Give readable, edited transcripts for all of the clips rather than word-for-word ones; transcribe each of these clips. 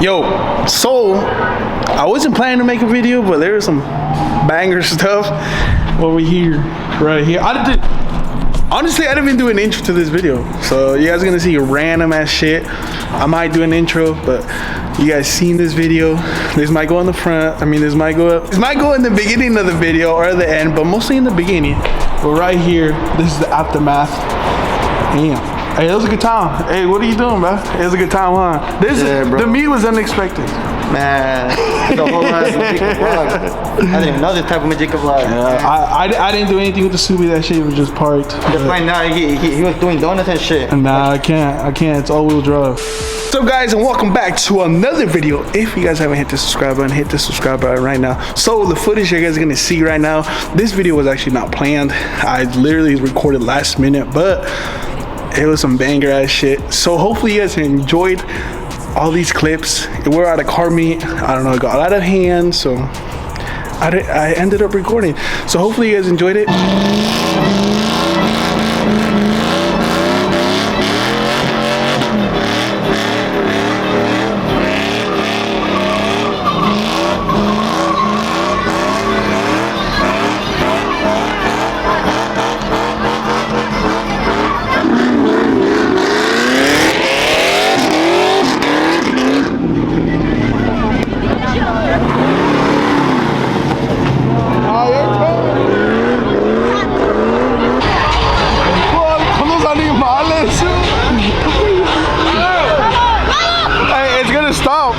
Yo, so I wasn't planning to make a video, but there was some banger stuff over here, right here. Honestly, I didn't even do an intro to this video, so you guys are gonna see random ass shit. I might do an intro, but you guys seen this video. This might go in the front. I mean, this might go in the beginning of the video or the end, but mostly in the beginning. But right here, this is the aftermath. Damn. Hey, it was a good time. Hey, what are you doing, bro? It was a good time, huh? The meet was unexpected. Man, the whole Magica vlog. I didn't even know this type of Magica vlog. Yeah, I didn't do anything with the Subi. That shit was just parked. Just right now, he was doing donuts and shit. Nah, I can't. It's all-wheel drive. What's up, guys, and welcome back to another video. If you guys haven't hit the subscribe button, hit the subscribe button right now. So the footage you guys are gonna see right now, this video was actually not planned. I literally recorded last minute, but it was some banger ass shit. So hopefully you guys enjoyed all these clips. We're at a car meet. I don't know, it got out of hand, so I ended up recording. So hopefully you guys enjoyed it. Stop.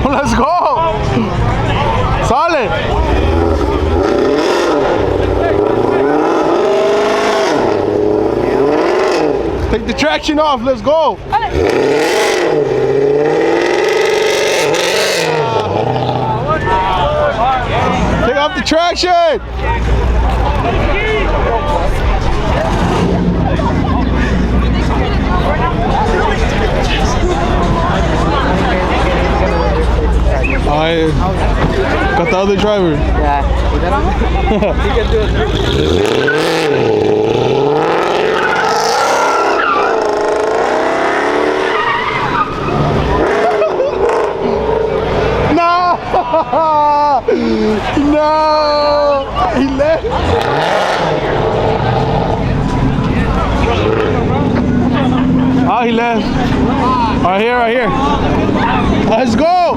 Let's go! Sale! Take the traction off, let's go! Take off the traction! I got the other driver. Yeah. You can do it. No! No! He left. Oh, he left. Right here, right here. Let's go!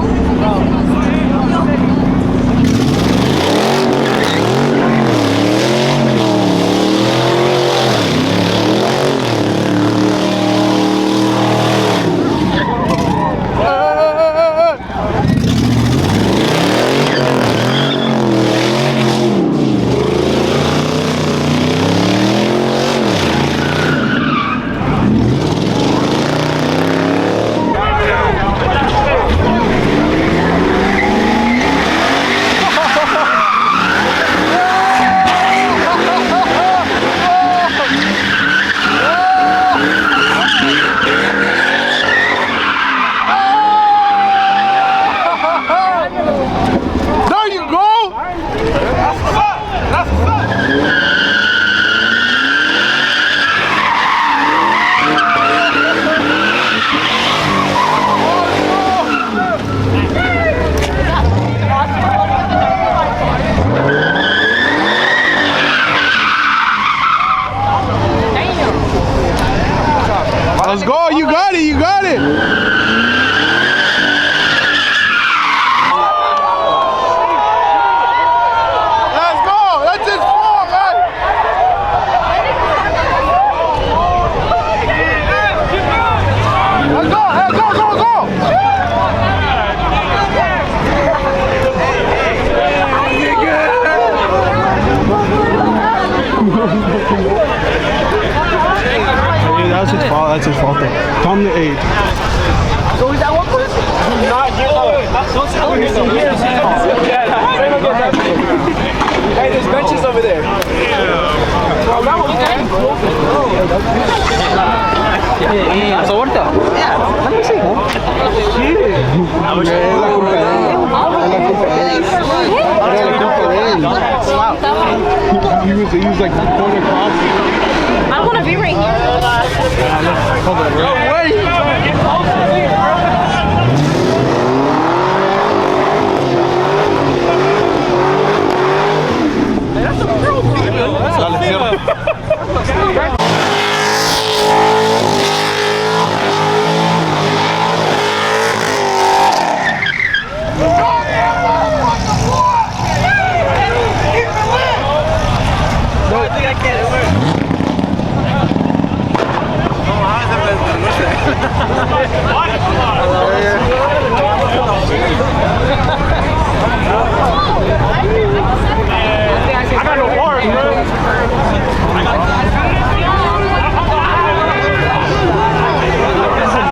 that's his fault though. Tell him to aid. So is that one person? Do not get Hey, there's benches over there. Well, that one's So what the? Yeah, let me see. He was like going across. I want to be right here. Hold on, bro.